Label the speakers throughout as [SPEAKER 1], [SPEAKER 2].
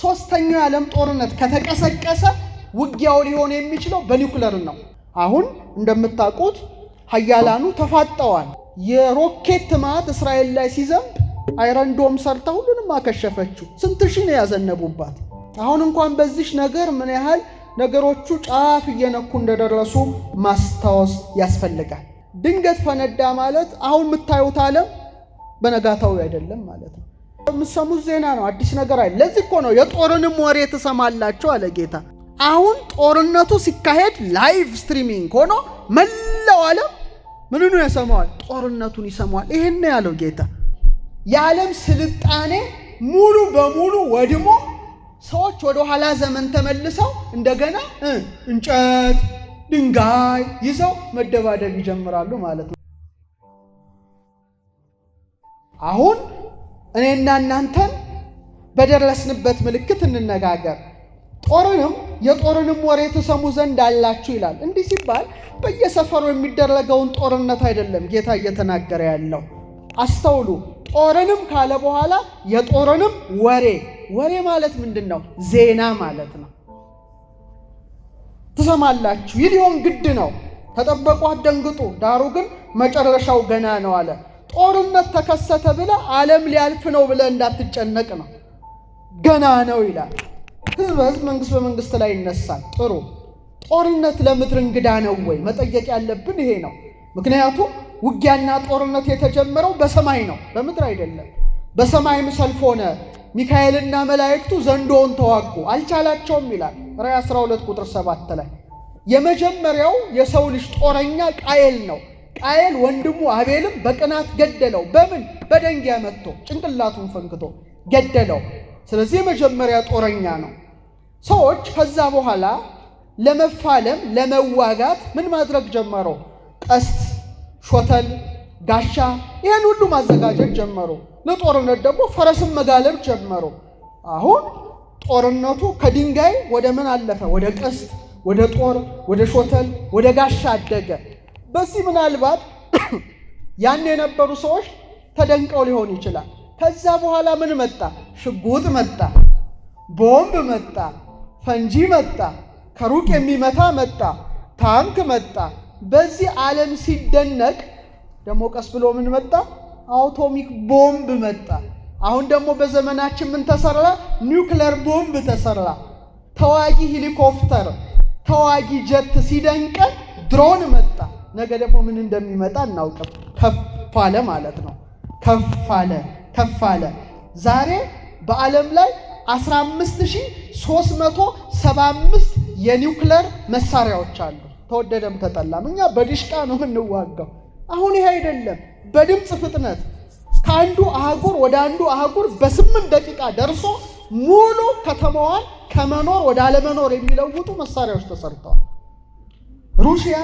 [SPEAKER 1] ሶስተኛው የዓለም ጦርነት ከተቀሰቀሰ ውጊያው ሊሆን የሚችለው በኒውክሌር ነው። አሁን እንደምታውቁት ኃያላኑ ተፋጠዋል። የሮኬት ማት እስራኤል ላይ ሲዘንብ አይረንዶም ሰርታ ሁሉንም አከሸፈችው። ስንት ሺህ ነው ያዘነቡባት። አሁን እንኳን በዚህ ነገር ምን ያህል ነገሮቹ ጫፍ እየነኩ እንደደረሱ ማስታወስ ያስፈልጋል። ድንገት ፈነዳ ማለት አሁን የምታዩት ዓለም በነጋታው አይደለም ማለት ነው። የምትሰሙት ዜና ነው፣ አዲስ ነገር አይደለም። ለዚህ እኮ ነው የጦርንም ወሬ ትሰማላችሁ አለ ጌታ። አሁን ጦርነቱ ሲካሄድ ላይቭ ስትሪሚንግ ሆኖ መላው ዓለም ምንኑ ያሰማዋል? ጦርነቱን ይሰማዋል። ይሄን ነው ያለው ጌታ። የዓለም ስልጣኔ ሙሉ በሙሉ ወድሞ ሰዎች ወደ ኋላ ዘመን ተመልሰው እንደገና እንጨት ድንጋይ ይዘው መደባደብ ይጀምራሉ ማለት ነው። አሁን እኔና እናንተን በደረስንበት ምልክት እንነጋገር። የጦርንም ወሬ ትሰሙ ዘንድ አላችሁ ይላል። እንዲህ ሲባል በየሰፈሩ የሚደረገውን ጦርነት አይደለም ጌታ እየተናገረ ያለው። አስተውሉ። ጦርንም ካለ በኋላ የጦርንም ወሬ ማለት ምንድን ነው? ዜና ማለት ነው። ትሰማላችሁ። ይህ ሊሆን ግድ ነው። ተጠበቁ፣ አትደንግጡ። ዳሩ ግን መጨረሻው ገና ነው አለ። ጦርነት ተከሰተ ብለህ ዓለም ሊያልፍ ነው ብለህ እንዳትጨነቅ ነው። ገና ነው ይላል። ህዝብ መንግስት በመንግስት ላይ ይነሳል። ጥሩ። ጦርነት ለምድር እንግዳ ነው ወይ? መጠየቅ ያለብን ይሄ ነው። ምክንያቱም ውጊያና ጦርነት የተጀመረው በሰማይ ነው፣ በምድር አይደለም። በሰማይም ሰልፍ ሆነ፣ ሚካኤልና መላእክቱ ዘንዶውን ተዋጉ፣ አልቻላቸውም ይላል ራዕይ 12 ቁጥር 7 ላይ። የመጀመሪያው የሰው ልጅ ጦረኛ ቃየል ነው። ቃየል ወንድሙ አቤልም በቅናት ገደለው። በምን? በደንጊያ መጥቶ ጭንቅላቱን ፈንክቶ ገደለው። ስለዚህ የመጀመሪያ ጦረኛ ነው። ሰዎች ከዛ በኋላ ለመፋለም ለመዋጋት ምን ማድረግ ጀመሩ? ቀስት፣ ሾተል፣ ጋሻ ይህን ሁሉ ማዘጋጀት ጀመሩ። ለጦርነት ደግሞ ፈረስን መጋለብ ጀመሩ። አሁን ጦርነቱ ከድንጋይ ወደ ምን አለፈ? ወደ ቀስት፣ ወደ ጦር፣ ወደ ሾተል፣ ወደ ጋሻ አደገ። በዚህ ምናልባት ያን የነበሩ ሰዎች ተደንቀው ሊሆን ይችላል። ከዛ በኋላ ምን መጣ? ሽጉጥ መጣ፣ ቦምብ መጣ፣ ፈንጂ መጣ፣ ከሩቅ የሚመታ መጣ፣ ታንክ መጣ። በዚህ ዓለም ሲደነቅ ደግሞ ቀስ ብሎ ምን መጣ? አውቶሚክ ቦምብ መጣ። አሁን ደግሞ በዘመናችን ምን ተሰራ? ኒውክሌር ቦምብ ተሰራ። ተዋጊ ሄሊኮፕተር፣ ተዋጊ ጀት ሲደንቀን ድሮን መጣ። ነገ ደግሞ ምን እንደሚመጣ እናውቅም። ከፍ አለ ማለት ነው። ከፍ አለ። ዛሬ በዓለም ላይ 15375 የኒውክሌር መሳሪያዎች አሉ። ተወደደም ተጠላም እኛ በዲሽቃ ነው የምንዋጋው። አሁን ይሄ አይደለም። በድምፅ ፍጥነት ከአንዱ አህጉር ወደ አንዱ አህጉር በ8 ደቂቃ ደርሶ ሙሉ ከተማዋን ከመኖር ወደ አለመኖር የሚለውጡ መሳሪያዎች ተሰርተዋል። ሩሲያ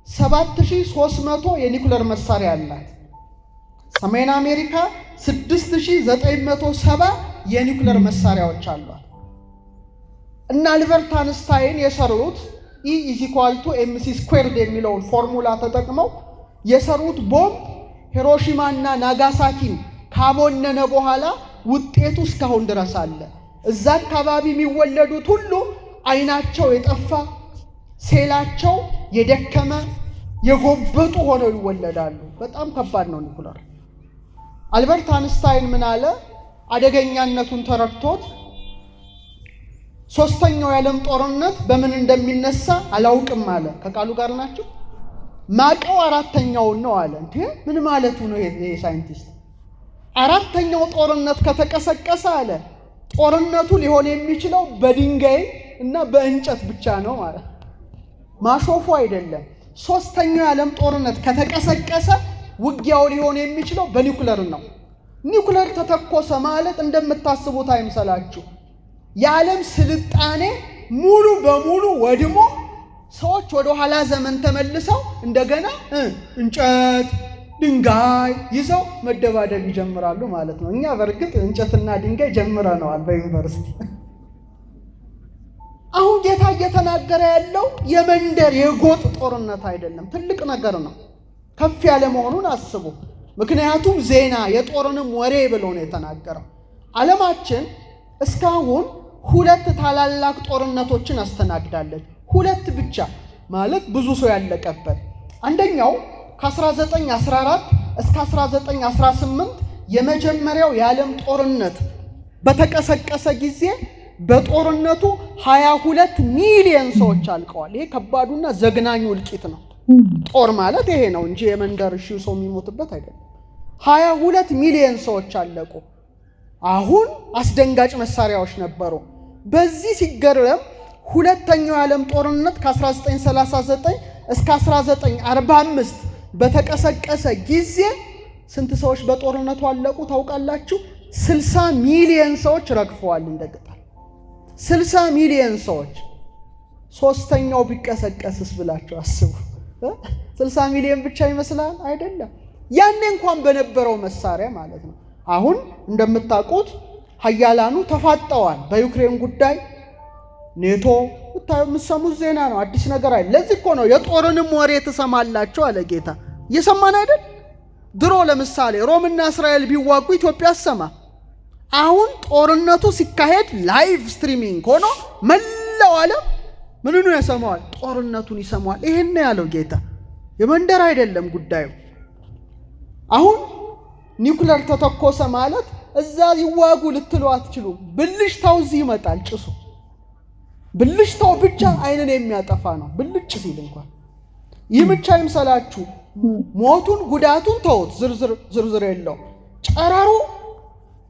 [SPEAKER 1] 7300 የኒውክሌር መሳሪያ አላት። ሰሜን አሜሪካ 6970 የኒውክሌር መሳሪያዎች አሏት። እና አልበርት አንስታይን የሰሩት E=mc² የሚለውን ፎርሙላ ተጠቅመው የሰሩት ቦምብ ሂሮሺማና ናጋሳኪን ካቦነነ በኋላ ውጤቱ እስካሁን ድረስ አለ። እዛ አካባቢ የሚወለዱት ሁሉ አይናቸው የጠፋ ሴላቸው የደከመ የጎበጡ ሆነው ይወለዳሉ። በጣም ከባድ ነው ኒውክሌር። አልበርት አንስታይን ምን አለ? አደገኛነቱን ተረድቶት ሶስተኛው የዓለም ጦርነት በምን እንደሚነሳ አላውቅም አለ። ከቃሉ ጋር ናቸው። ማቀው አራተኛውን ነው አለ። እንዴ ምን ማለቱ ነው ይሄ ሳይንቲስት? አራተኛው ጦርነት ከተቀሰቀሰ አለ ጦርነቱ ሊሆን የሚችለው በድንጋይ እና በእንጨት ብቻ ነው ማለት። ማሾፉ አይደለም። ሶስተኛው የዓለም ጦርነት ከተቀሰቀሰ ውጊያው ሊሆን የሚችለው በኒውክሌር ነው። ኒውክሌር ተተኮሰ ማለት እንደምታስቡት አይምሰላችሁ። የዓለም ስልጣኔ ሙሉ በሙሉ ወድሞ ሰዎች ወደ ኋላ ዘመን ተመልሰው እንደገና እንጨት ድንጋይ ይዘው መደባደብ ይጀምራሉ ማለት ነው። እኛ በርግጥ እንጨትና ድንጋይ ጀምረነዋል በዩኒቨርሲቲ። አሁን ጌታ እየተናገረ ያለው የመንደር የጎጥ ጦርነት አይደለም፣ ትልቅ ነገር ነው። ከፍ ያለ መሆኑን አስቡ። ምክንያቱም ዜና የጦርንም ወሬ ብሎ ነው የተናገረው። ዓለማችን እስካሁን 2 ታላላቅ ጦርነቶችን አስተናግዳለች። 2 ብቻ ማለት ብዙ ሰው ያለቀበት። አንደኛው ከ1914 እስከ 1918 የመጀመሪያው የዓለም ጦርነት በተቀሰቀሰ ጊዜ በጦርነቱ 22 ሚሊዮን ሰዎች አልቀዋል። ይሄ ከባዱና ዘግናኙ እልቂት ነው። ጦር ማለት ይሄ ነው እንጂ የመንደር ሺው ሰው የሚሞትበት አይደለም። 22 ሚሊዮን ሰዎች አለቁ። አሁን አስደንጋጭ መሳሪያዎች ነበሩ። በዚህ ሲገረም ሁለተኛው የዓለም ጦርነት ከ1939 እስከ 1945 በተቀሰቀሰ ጊዜ ስንት ሰዎች በጦርነቱ አለቁ ታውቃላችሁ? 60 ሚሊዮን ሰዎች ረግፈዋል እንደ ቅጠል። 60 ሚሊዮን ሰዎች። ሶስተኛው ቢቀሰቀስስ ብላችሁ አስቡ። 60 ሚሊዮን ብቻ ይመስላል? አይደለም። ያኔ እንኳን በነበረው መሳሪያ ማለት ነው። አሁን እንደምታውቁት ሀያላኑ ተፋጠዋል በዩክሬን ጉዳይ። ኔቶ የምትሰሙት ዜና ነው፣ አዲስ ነገር አይደል። ለዚህ እኮ ነው የጦርንም ወሬ ትሰማላችሁ አለ ጌታ። እየሰማን አይደል? ድሮ ለምሳሌ ሮምና እስራኤል ቢዋጉ ኢትዮጵያ አሰማ። አሁን ጦርነቱ ሲካሄድ ላይቭ ስትሪሚንግ ሆኖ መላው ዓለም ምንኑ ያሰማዋል? ጦርነቱን ይሰማዋል። ይሄን ነው ያለው ጌታ። የመንደር አይደለም ጉዳዩ። አሁን ኒውክሌር ተተኮሰ ማለት እዛ ይዋጉ ልትሉ አትችሉም። ብልሽታው እዚህ ይመጣል። ጭሱ ብልሽታው ብቻ አይንን የሚያጠፋ ነው። ብልጭ ሲል እንኳን ይህ ብቻ ይምሰላችሁ። ሞቱን ጉዳቱን ተውት፣ ዝርዝር የለው። ጨረሩ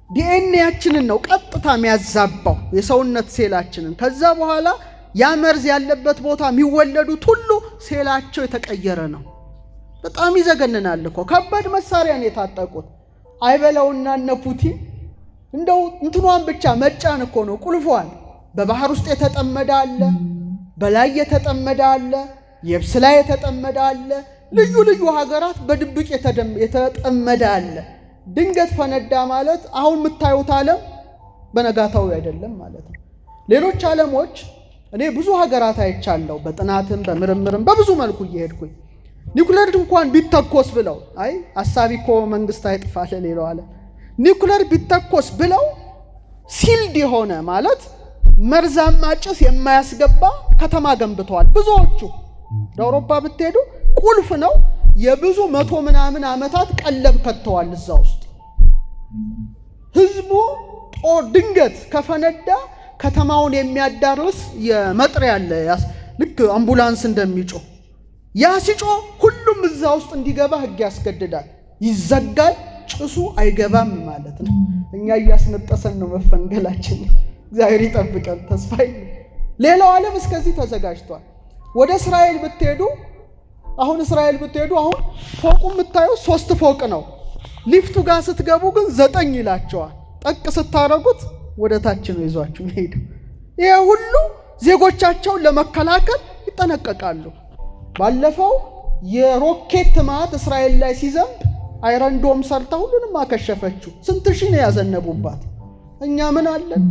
[SPEAKER 1] ዲኤንኤያችንን ነው ቀጥታ የሚያዛባው የሰውነት ሴላችንን። ከዛ በኋላ ያ መርዝ ያለበት ቦታ የሚወለዱት ሁሉ ሴላቸው የተቀየረ ነው። በጣም ይዘገንናል እኮ። ከባድ መሳሪያ ነው የታጠቁት። አይበላውና እነ ፑቲን እንደው እንትኗን ብቻ መጫን እኮ ነው ቁልፏን። በባህር ውስጥ የተጠመደ አለ፣ በላይ የተጠመደ አለ፣ የብስ ላይ የተጠመደ አለ፣ ልዩ ልዩ ሀገራት በድብቅ የተጠመደ አለ። ድንገት ፈነዳ ማለት አሁን የምታዩት ዓለም በነጋታው አይደለም ማለት ነው። ሌሎች ዓለሞች እኔ ብዙ ሀገራት አይቻለሁ፣ በጥናትም በምርምርም በብዙ መልኩ እየሄድኩኝ ኒውክሌር እንኳን ቢተኮስ ብለው አሳቢ እኮ መንግስት አይጥፋለ ሌላው ዓለም ኒውክሌር ቢተኮስ ብለው ሲልድ የሆነ ማለት መርዛማ ጭስ የማያስገባ ከተማ ገንብተዋል። ብዙዎቹ አውሮፓ ብትሄዱ ቁልፍ ነው። የብዙ 100 ምናምን ዓመታት ቀለብ ከተዋል እዛ ውስጥ። ህዝቡ ጦር ድንገት ከፈነዳ ከተማውን የሚያዳርስ የመጥሪያ አለ፣ ልክ አምቡላንስ እንደሚጮህ ያ ሲጮህ ሁሉም እዛ ውስጥ እንዲገባ ህግ ያስገድዳል። ይዘጋል፣ ጭሱ አይገባም ማለት ነው። እኛ እያስነጠሰን ነው መፈንገላችን። እግዚአብሔር ይጠብቀን። ተስፋዬ ሌላው ዓለም እስከዚህ ተዘጋጅቷል። ወደ እስራኤል ብትሄዱ አሁን ፎቁ የምታዩት 3 ፎቅ ነው። ሊፍቱ ጋር ስትገቡ ግን 9 ይላቸዋል። ጠቅ ስታረጉት ወደ ታች ነው ይዟችሁ ሄዱ። ይሄ ሁሉ ዜጎቻቸውን ለመከላከል ይጠነቀቃሉ። ባለፈው የሮኬት ማት እስራኤል ላይ ሲዘንብ አይረንዶም ሰርታ ሁሉንም አከሸፈችው። ስንት ሺህ ነው ያዘነቡባት። እኛ ምን አለን?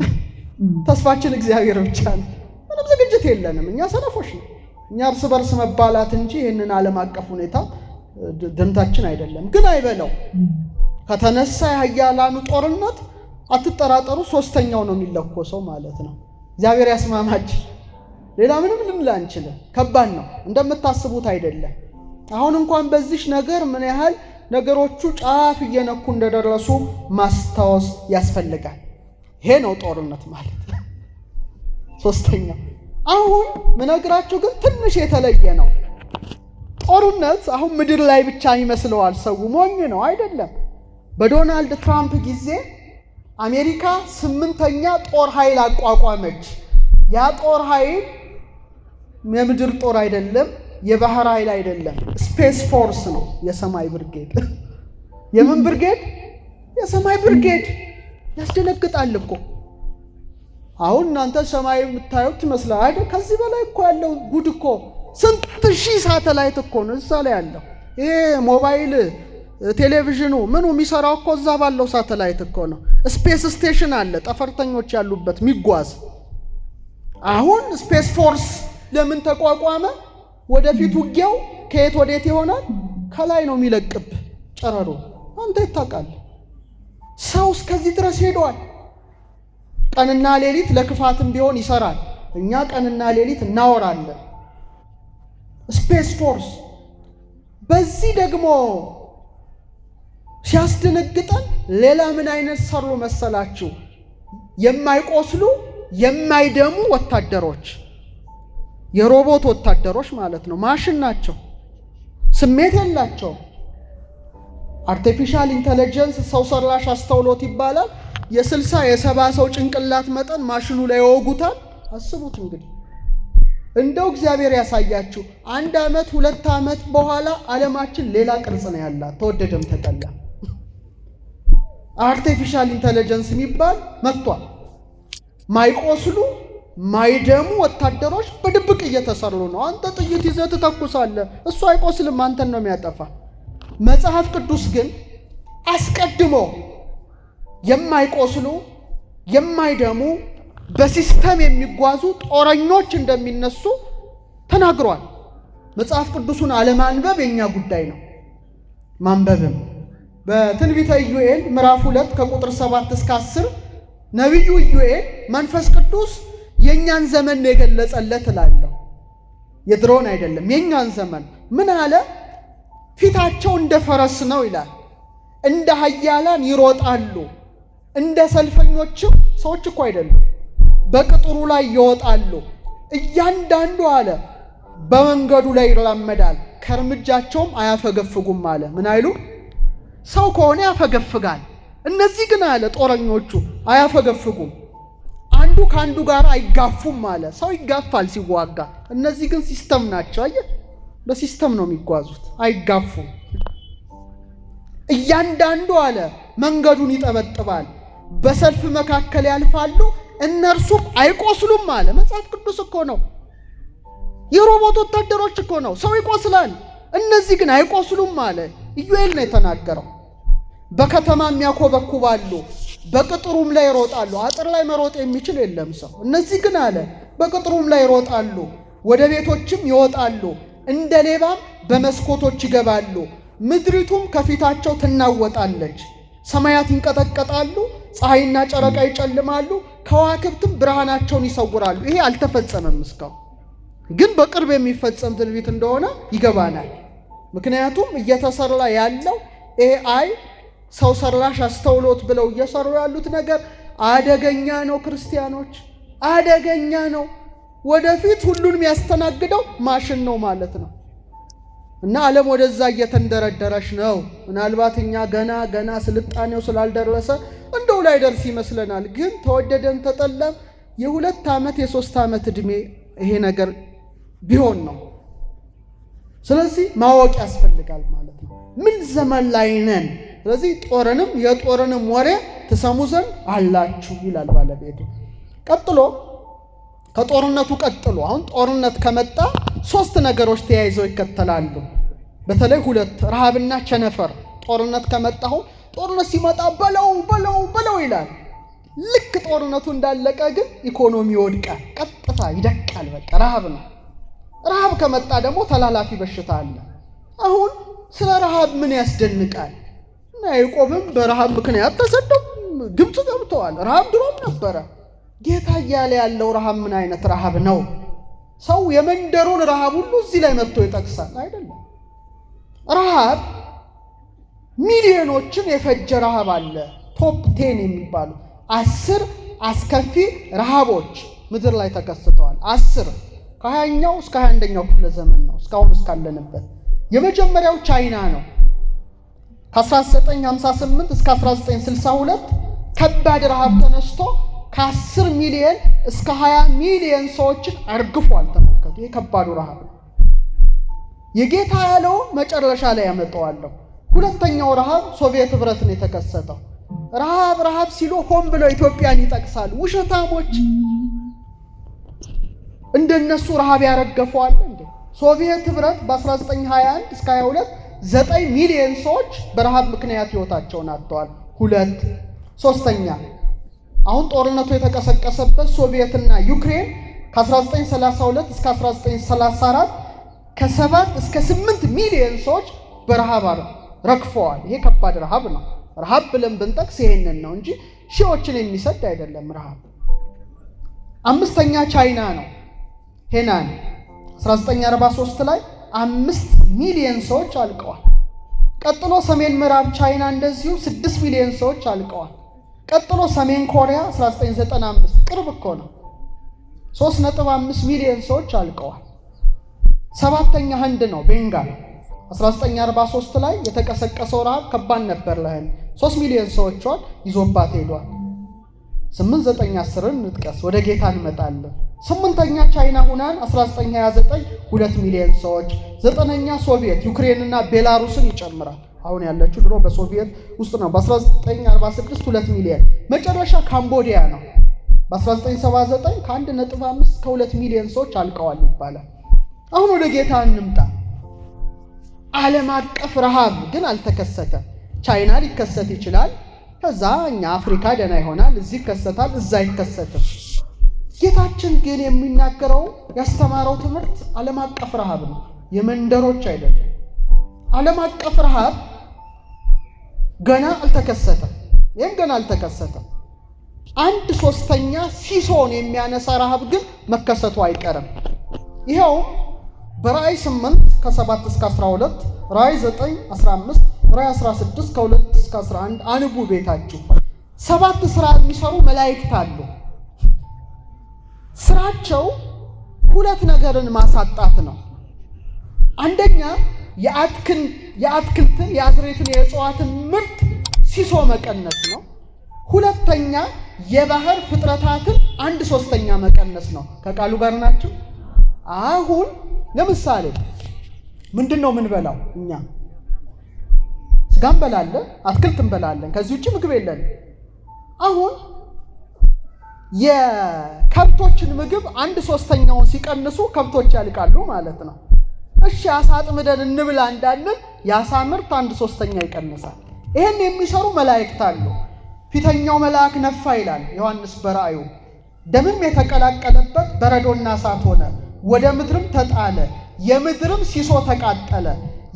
[SPEAKER 1] ተስፋችን እግዚአብሔር ብቻ ነው። ምንም ዝግጅት የለንም። እኛ ሰነፎች ነው። እኛ እርስ በርስ መባላት እንጂ ይህንን ዓለም አቀፍ ሁኔታ ድምታችን አይደለም። ግን አይበለው ከተነሳ የሀያላኑ ጦርነት አትጠራጠሩ፣ 3ኛው ነው የሚለኮሰው ማለት ነው። እግዚአብሔር ያስማማች። ሌላ ምንም ልንል አንችልም። ከባድ ነው፣ እንደምታስቡት አይደለም። አሁን እንኳን በዚህ ነገር ምን ያህል ነገሮቹ ጫፍ እየነኩ እንደደረሱ ማስታወስ ያስፈልጋል። ይሄ ነው ጦርነት ማለት። 3ኛው አሁን ምነግራችሁ ግን ትንሽ የተለየ ነው። ጦርነት አሁን ምድር ላይ ብቻ ይመስለዋል ሰው፣ ሞኝ ነው አይደለም። በዶናልድ ትራምፕ ጊዜ አሜሪካ 8ኛ ጦር ኃይል አቋቋመች። ያ ጦር ኃይል የምድር ጦር አይደለም፣ የባህር ኃይል አይደለም፣ ስፔስ ፎርስ ነው። የሰማይ ብርጌድ። የምን ብርጌድ? የሰማይ ብርጌድ። ያስደነግጣል እኮ። አሁን እናንተ ሰማይ የምታዩት ይመስላል አይደል? ከዚህ በላይ እኮ ያለው ጉድ እኮ ስንት ሺህ ሳተላይት እኮ ነው እዛ ላይ ያለው። ይሄ ሞባይል ቴሌቪዥኑ ምኑ የሚሰራው እኮ እዛ ባለው ሳተላይት እኮ ነው። ስፔስ ስቴሽን አለ ጠፈርተኞች ያሉበት የሚጓዝ። አሁን ስፔስ ፎርስ ለምን ተቋቋመ? ወደፊት ውጊያው ከየት ወዴት ይሆናል? ከላይ ነው የሚለቅብህ ጨረሩ። አንተ ይታቃል። ሰው እስከዚህ ድረስ ሄዷል። ቀንና ሌሊት ለክፋትም ቢሆን ይሰራል። እኛ ቀንና ሌሊት እናወራለን። ስፔስ ፎርስ በዚህ ደግሞ ሲያስደነግጠን ሌላ ምን አይነት ሰሩ መሰላችሁ? የማይቆስሉ የማይደሙ ወታደሮች፣ የሮቦት ወታደሮች ማለት ነው። ማሽን ናቸው፣ ስሜት የላቸው። አርቲፊሻል ኢንተለጀንስ ሰው ሰራሽ አስተውሎት ይባላል። የ60 የ70 ሰው ጭንቅላት መጠን ማሽኑ ላይ ይወጉታል። አስቡት እንግዲህ እንደው እግዚአብሔር ያሳያችሁ። 1 ዓመት 2 ዓመት በኋላ ዓለማችን ሌላ ቅርጽ ነው ያላት፣ ተወደደም ተጠላ። አርቲፊሻል ኢንተለጀንስ የሚባል መጥቷል። ማይቆስሉ ማይደሙ ወታደሮች በድብቅ እየተሰሩ ነው። አንተ ጥይት ይዘህ ትተኩሳለህ፣ እሱ አይቆስልም፣ አንተን ነው የሚያጠፋ። መጽሐፍ ቅዱስ ግን አስቀድሞ የማይቆስሉ የማይደሙ በሲስተም የሚጓዙ ጦረኞች እንደሚነሱ ተናግሯል። መጽሐፍ ቅዱሱን አለማንበብ የኛ ጉዳይ ነው፣ ማንበብም። በትንቢተ ኢዩኤል ምዕራፍ 2 ከቁጥር 7 እስከ 10 ነቢዩ ኢዩኤል መንፈስ ቅዱስ የኛን ዘመን ነው የገለጸለት እላለሁ። የድሮን አይደለም፣ የኛን ዘመን። ምን አለ? ፊታቸው እንደ ፈረስ ነው ይላል፣ እንደ ኃያላን ይሮጣሉ፣ እንደ ሰልፈኞችም ሰዎች እኮ አይደሉም፣ በቅጥሩ ላይ ይወጣሉ። እያንዳንዱ አለ በመንገዱ ላይ ይራመዳል፣ ከእርምጃቸውም አያፈገፍጉም አለ። ምን አይሉ? ሰው ከሆነ ያፈገፍጋል። እነዚህ ግን አለ ጦረኞቹ አያፈገፍጉም። አንዱ ከአንዱ ጋር አይጋፉም አለ። ሰው ይጋፋል ሲዋጋ፣ እነዚህ ግን ሲስተም ናቸው። አየህ፣ በሲስተም ነው የሚጓዙት፣ አይጋፉም። እያንዳንዱ አለ መንገዱን ይጠበጥባል፣ በሰልፍ መካከል ያልፋሉ፣ እነርሱም አይቆስሉም አለ። መጽሐፍ ቅዱስ እኮ ነው። የሮቦት ወታደሮች እኮ ነው። ሰው ይቆስላል፣ እነዚህ ግን አይቆስሉም አለ። ኢዩኤል ነው የተናገረው። በከተማም ያኮበኩባሉ፣ በቅጥሩም ላይ ይሮጣሉ። አጥር ላይ መሮጥ የሚችል የለም ሰው። እነዚህ ግን አለ በቅጥሩም ላይ ይሮጣሉ፣ ወደ ቤቶችም ይወጣሉ፣ እንደ ሌባም በመስኮቶች ይገባሉ። ምድሪቱም ከፊታቸው ትናወጣለች፣ ሰማያት ይንቀጠቀጣሉ፣ ፀሐይና ጨረቃ ይጨልማሉ፣ ከዋክብትም ብርሃናቸውን ይሰውራሉ። ይሄ አልተፈጸመም እስካሁን፣ ግን በቅርብ የሚፈጸም ትንቢት እንደሆነ ይገባናል። ምክንያቱም እየተሰራ ያለው ኤአይ ሰው ሰራሽ አስተውሎት ብለው እየሰሩ ያሉት ነገር አደገኛ ነው። ክርስቲያኖች አደገኛ ነው። ወደፊት ሁሉን የሚያስተናግደው ማሽን ነው ማለት ነው። እና ዓለም ወደዛ እየተንደረደረች ነው። ምናልባት እኛ ገና ስልጣኔው ስላልደረሰ እንደው ላይ ደርስ ይመስለናል። ግን ተወደደም ተጠላም የ2 ዓመት የ3 ዓመት ዕድሜ ይሄ ነገር ቢሆን ነው። ስለዚህ ማወቅ ያስፈልጋል ማለት ነው። ምን ዘመን ላይ ነን? ስለዚህ የጦርንም ወሬ ትሰሙ ዘንድ አላችሁ ይላል ባለቤቱ። ቀጥሎ ከጦርነቱ ቀጥሎ አሁን ጦርነት ከመጣ 3 ነገሮች ተያይዘው ይከተላሉ። በተለይ 2 ረሃብና ቸነፈር። ጦርነት ከመጣው ጦርነት ሲመጣ በለው ይላል። ልክ ጦርነቱ እንዳለቀ ግን ኢኮኖሚ ይወድቃል፣ ቀጥታ ይደቃል። በቃ ረሃብ ነው። ረሃብ ከመጣ ደግሞ ተላላፊ በሽታ አለ። አሁን ስለ ረሃብ ምን ያስደንቃል? ያዕቆብም በረሃብ ምክንያት ተሰደው ግብፅ ገብተዋል። ረሃብ ድሮም ነበረ። ጌታ እያለ ያለው ረሃብ ምን አይነት ረሃብ ነው? ሰው የመንደሩን ረሃብ ሁሉ እዚህ ላይ መጥቶ ይጠቅሳል አይደለም። ረሃብ ሚሊዮኖችን የፈጀ ረሃብ አለ። ቶፕ 10 የሚባሉ 10 አስከፊ ረሃቦች ምድር ላይ ተከስተዋል። 10 ከ20ኛው እስከ 21ኛው ክፍለ ዘመን ነው እስካሁን እስካለንበት። የመጀመሪያው ቻይና ነው። ከ1958 እስከ 1962 ከባድ ረሃብ ተነስቶ ከ10 ሚሊዮን እስከ 20 ሚሊዮን ሰዎችን አርግፏል። ተመልከቱ፣ ይህ ከባዱ ረሃብ ነው። የጌታ ያለው መጨረሻ ላይ ያመጣዋለሁ። ሁለተኛው ረሃብ ሶቪየት ህብረት ነው የተከሰተው። ረሃብ ሲሉ ሆን ብለው ኢትዮጵያን ይጠቅሳሉ። ውሸታሞች። እንደነሱ ረሃብ ያረገፈዋል እንዴ? ሶቪየት ህብረት በ1921 እስከ 22 9 ሚሊዮን ሰዎች በረሃብ ምክንያት ህይወታቸውን አጥተዋል። 2 ሶስተኛ አሁን ጦርነቱ የተቀሰቀሰበት ሶቪየትና ዩክሬን ከ1932 እስከ 1934 ከ7 እስከ 8 ሚሊዮን ሰዎች በረሃብ ረግፈዋል። ይሄ ከባድ ረሃብ ነው። ረሃብ ብለን ብንጠቅስ ይሄንን ነው እንጂ ሺዎችን የሚሰድ አይደለም ረሃብ። አምስተኛ ቻይና ነው። ሄናን 1943 ላይ 5 ሚሊዮን ሰዎች አልቀዋል። ቀጥሎ ሰሜን ምዕራብ ቻይና እንደዚሁ 6 ሚሊዮን ሰዎች አልቀዋል። ቀጥሎ ሰሜን ኮሪያ 1995 ቅርብ እኮ ነው 3.5 ሚሊዮን ሰዎች አልቀዋል። ሰባተኛ ህንድ ነው ቤንጋል 1943 ላይ የተቀሰቀሰው ረሃብ ከባድ ነበር ለህንድ 3 ሚሊዮን ሰዎቿን ይዞባት ሄዷል። 8፣ 9፣ 10ን እንጥቀስ ወደ ጌታ እንመጣለን። 8ኛ ቻይና ሁናን 1929 2 ሚሊዮን ሰዎች። 9ኛ ሶቪየት ዩክሬንና ቤላሩስን ይጨምራል። አሁን ያለችው ድሮ በሶቪየት ውስጥ ነው። በ1946 2 ሚሊዮን። መጨረሻ ካምቦዲያ ነው። በ1979 ከ1.5 እስከ 2 ሚሊዮን ሰዎች አልቀዋል ይባላል። አሁን ወደ ጌታ እንምጣ። ዓለም አቀፍ ረሃብ ግን አልተከሰተም። ቻይና ሊከሰት ይችላል። ከዛ እኛ አፍሪካ ደህና ይሆናል። እዚህ ይከሰታል፣ እዛ አይከሰትም። ጌታችን ግን የሚናገረው ያስተማረው ትምህርት ዓለም አቀፍ ረሃብ ነው፣ የመንደሮች አይደለም። ዓለም አቀፍ ረሃብ ገና አልተከሰተም። ይህም ገና አልተከሰተም። 1/3 ሲሶን የሚያነሳ ረሃብ ግን መከሰቱ አይቀርም። ይኸው በራእይ 8 ከ7 እስከ 12፣ ራእይ 9 15፣ ራእይ 16 ከ2 እስከ 11 አንቡ ቤታችሁ። 7 ስራ የሚሰሩ መላእክት አሉ። ስራቸው 2 ነገርን ማሳጣት ነው። አንደኛ የአትክልትን የአዝሬትን የእጽዋትን ምርት ሲሶ መቀነስ ነው። ሁለተኛ የባህር ፍጥረታትን 1/3 መቀነስ ነው። ከቃሉ ጋር ናቸው። አሁን ለምሳሌ ምንድነው የምንበላው? እኛ ስጋ እንበላለን፣ አትክልት እንበላለን። ከዚህ ውጭ ምግብ የለንም። አሁን የከብቶችን ምግብ 1/3 ሲቀንሱ ከብቶች ያልቃሉ ማለት ነው። እሺ አሳ አጥምደን እንብላ እንዳለን የአሳ ምርት 1/3 ይቀንሳል። ይሄን የሚሰሩ መላእክት አሉ። ፊተኛው መልአክ ነፋ ይላል ዮሐንስ በራእዩ። ደምም የተቀላቀለበት በረዶና እሳት ሆነ፣ ወደ ምድርም ተጣለ። የምድርም ሲሶ ተቃጠለ፣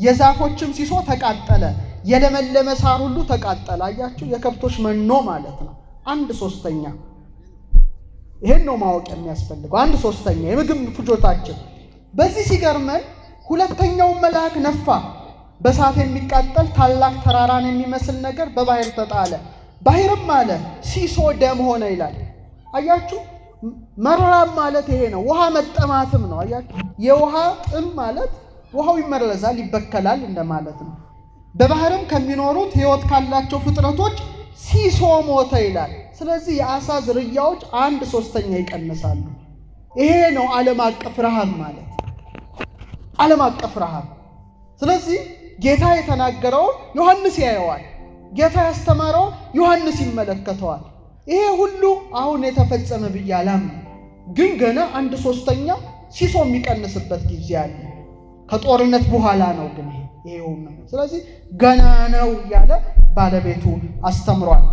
[SPEAKER 1] የዛፎችም ሲሶ ተቃጠለ፣ የለመለመ ሳር ሁሉ ተቃጠለ። አያችሁ፣ የከብቶች መኖ ማለት ነው። 1/3 ይሄን ነው ማወቅ የሚያስፈልገው። 1/3 የምግብ ፍጆታችን። በዚህ ሲገርመን ሁለተኛው መልአክ ነፋ፣ በእሳት የሚቃጠል ታላቅ ተራራን የሚመስል ነገር በባህር ተጣለ። ባህርም አለ ሲሶ ደም ሆነ ይላል። አያችሁ፣ መራብ ማለት ይሄ ነው። ውሃ መጠማትም ነው። አያችሁ፣ የውሃ ጥም ማለት ውሃው ይመረዛል፣ ይበከላል እንደማለት ነው። በባህርም ከሚኖሩት ሕይወት ካላቸው ፍጥረቶች ሲሶ ሞተ ይላል። ስለዚህ የአሳ ዝርያዎች 1/3 ይቀንሳሉ። ይሄ ነው ዓለም አቀፍ ረሃብ ማለት፣ ዓለም አቀፍ ረሃብ። ስለዚህ ጌታ የተናገረውን ዮሐንስ ያየዋል፣ ጌታ ያስተማረውን ዮሐንስ ይመለከተዋል። ይሄ ሁሉ አሁን የተፈጸመ ብዬ አላምንም፣ ግን ገና 1/3 ሲሶ የሚቀንስበት ጊዜ አለ። ከጦርነት በኋላ ነው ግን ይሄ ሁሉ። ስለዚህ ገና ነው ያለ ባለቤቱ አስተምሯል።